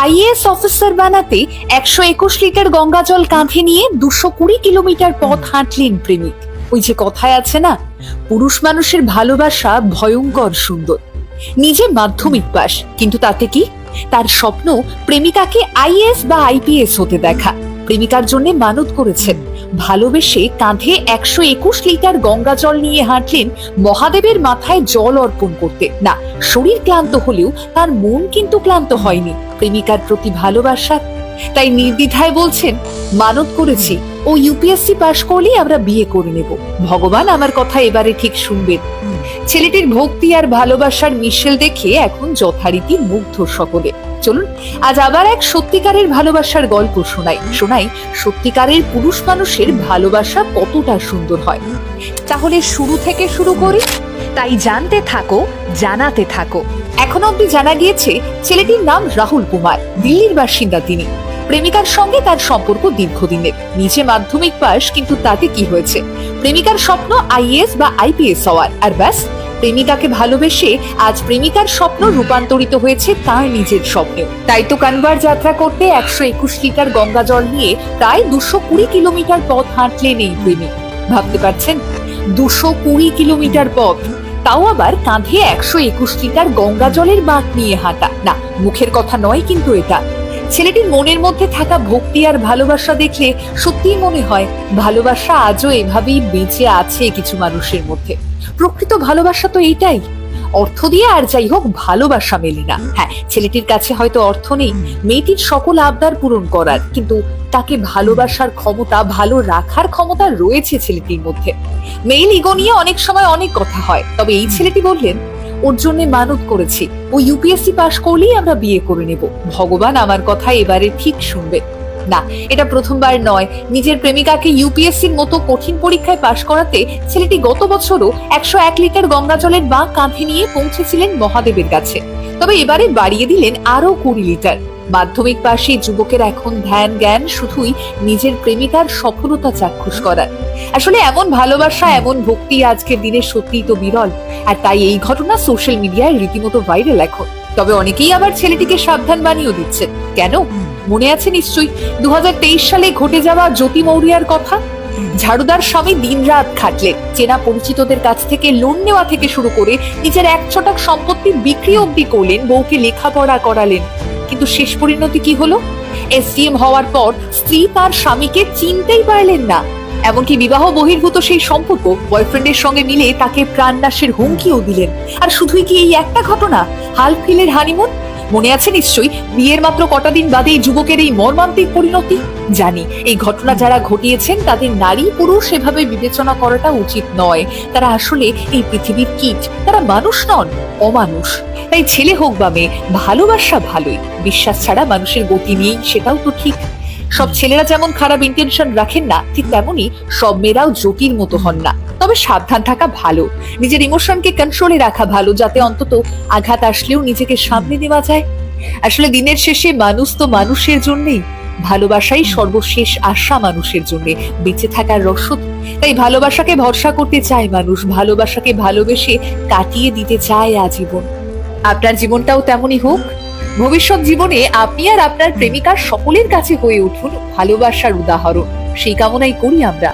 IAS officer বানাতে 121 litre Ganga জল কাঁধে নিয়ে 220 কিলোমিটার পথ হাঁটলেন প্রেমিক। ওই যে কথায় আছে না, পুরুষ মানুষের ভালোবাসা ভয়ঙ্কর সুন্দর। নিজে মাধ্যমিক পাস, কিন্তু তাতে কি, তার স্বপ্ন প্রেমিকাকে আইএএস বা আইপিএস হতে দেখা। প্রেমিকার জন্য মানত করেছেন, ভালোবেসে কাঁধে 121 লিটার গঙ্গা জল নিয়ে হাঁটলেন মহাদেবের মাথায় জল অর্পণ করতে। না, শরীর ক্লান্ত হলেও তার মন কিন্তু ক্লান্ত হয়নি প্রেমিকার প্রতি ভালোবাসার। তাই নির্দ্বিধায় বলছেন, মানত করেছি ও ইউপিএসসি পাশ করলেই আমরা বিয়ে করে নেব। ভগবান আমার কথা এবারে ঠিক শুনবেন। ছেলেটির ভক্তি আর ভালোবাসার মিশেল দেখে এখন যথারীতি মুগ্ধ সকলে। চলুন আজ আবার এক সত্যিকারের ভালোবাসার গল্প শোনাই সত্যিকারের পুরুষ মানুষের ভালোবাসা কতটা সুন্দর হয়। তাহলে শুরু থেকে শুরু করি, তাই জানতে থাকো, জানাতে থাকো। এখন অব্দি জানা গিয়েছে ছেলেটির নাম রাহুল কুমার, দিল্লির বাসিন্দা তিনি। প্রেমিকার সঙ্গে তার সম্পর্ক দীর্ঘদিনের। নিজে মাধ্যমিক পাস, কিন্তু তাতে কি হয়েছে, প্রেমিকার স্বপ্ন আইএএস বা আইপিএস হওয়ার। আর ব্যাস, প্রেমিকাকে ভালোবেসে আজ প্রেমিকার স্বপ্ন রূপান্তরিত হয়েছে তার নিজের স্বপ্নে। তাই তো কানবার যাত্রা করতে 121 লিটার গঙ্গা জল নিয়ে প্রায় 220 কিলোমিটার পথ হাঁটলেন এই প্রেমিক। ভাবতে পারছেন, 220 কিলোমিটার পথ, তাও আবার কাঁধে 121 লিটার গঙ্গা জলের বাঁক নিয়ে হাঁটা। না, মুখের কথা নয় কিন্তু এটা। ছেলেটির মনের মধ্যে থাকা ভক্তি আর ভালোবাসা দেখলে সত্যিই মনে হয় ভালোবাসা আজও এভাবেই বেঁচে আছে কিছু মানুষের মধ্যে। প্রকৃত ভালোবাসা তো এইটাই, অর্থ দিয়ে আর যাই হোক ভালোবাসা মেলে না। হ্যাঁ, ছেলেটির কাছে হয়তো অর্থ নেই মেয়েটির সকল আবদার পূরণ করার, কিন্তু তাকে ভালোবাসার ক্ষমতা, ভালো রাখার ক্ষমতা রয়েছে ছেলেটির মধ্যে। মেল ইগো নিয়ে অনেক সময় অনেক কথা হয়, তবে এই ছেলেটি বললেন, ওর জন্য মানত করেছি ও ইউপিএসসি পাশ করলেই আমরা বিয়ে করে নেব। ভগবান আমার কথা এবারে ঠিক শুনবে। না, এটা প্রথমবার নয়। নিজের প্রেমিকাকে ইউপিএসসির মতো কঠিন পরীক্ষায় পাশ করাতে ছেলেটি গত বছরও 101 লিটার গঙ্গা জলের বাঁক কাঁধে নিয়ে পৌঁছেছিলেন মহাদেবের কাছে। তবে এবারে বাড়িয়ে দিলেন আরো 20 লিটার। মাধ্যমিক পাশে যুবকের এখন ধ্যান জ্ঞান শুধুই নিজের প্রেমিকার সফলতা চাক্ষুষ করার। আসলে এমন ভালোবাসা, এমন ভক্তি আজকের দিনে সত্যিই তো বিরল। আর তাই এই ঘটনা সোশ্যাল মিডিয়ায় রীতিমতো ভাইরাল এখন। তবে অনেকেই আবার ছেলেটিকে সাবধান বানিয়েও দিচ্ছেন। কেন, মনে আছে নিশ্চয়ই 2023 সালে ঘটে যাওয়া জ্যোতি মৌরিয়ার কথা। ঝাড়ুদার স্বামী দিনরাত খাটলেন, চেনা পরিচিতদের কাছ থেকে লোন নেওয়া থেকে শুরু করে নিজের 1 ছটাক সম্পত্তি বিক্রি অবধি করলেন, বউকে লেখাপড়া করালেন। কিন্তু শেষ পরিণতি কি হলো? এসডিএম হওয়ার পর স্ত্রী তার স্বামীকে চিনতেই পারলেন না। এমনকি বিবাহ বহির্ভূত সেই সম্পর্ক বয়ফ্রেন্ডের সঙ্গে মিলে তাকে প্রাণনাশের হুমকিও দিলেন। আর শুধুই কি এই একটা ঘটনা, হালফিলের হানিমুন? মনে আছে নিশ্চয়ই, বিয়ের মাত্র কটা দিন বাদে যুবকের এই মর্মান্তিক পরিণতি। জানি এই ঘটনা যারা ঘটিয়েছেন তাদের নারী পুরুষ এভাবে বিবেচনা করাটা উচিত নয়। তারা আসলে এই পৃথিবীর কীট, তারা মানুষ নন, অমানুষ। তাই ছেলে হোক বা মেয়ে, ভালোবাসা ভালোই, বিশ্বাস ছাড়া মানুষের গতি নেই, সেটাও তো ঠিক। সব ছেলেরা যেমন খারাপ ইন্টেনশন রাখেন না, ঠিক তেমনি সব মেয়েরাও জ্যোতির মতো হন না। তবে সাবধান থাকা ভালো, নিজের ইমোশনকে কন্ট্রোলে রাখা ভালো, যাতে অন্তত আঘাত আসলেও নিজেকে সামনে নেওয়া যায়। আসলে দিনের শেষে মানুষ তো মানুষের জন্যই, ভালোবাসাই সর্বশেষ আশা মানুষের জন্য, বেঁচে থাকার রসদ। তাই ভালোবাসাকে ভরসা করতে চায় মানুষ, ভালোবাসাকে ভালোবেসে কাটিয়ে দিতে চায় আজীবন। আপনার জীবনটাও তেমনই হোক। ভবিষ্যৎ জীবনে আপনি আর আপনার প্রেমিকার সকলের কাছে হয়ে উঠুন ভালোবাসার উদাহরণ, সেই কামনাই করি আমরা।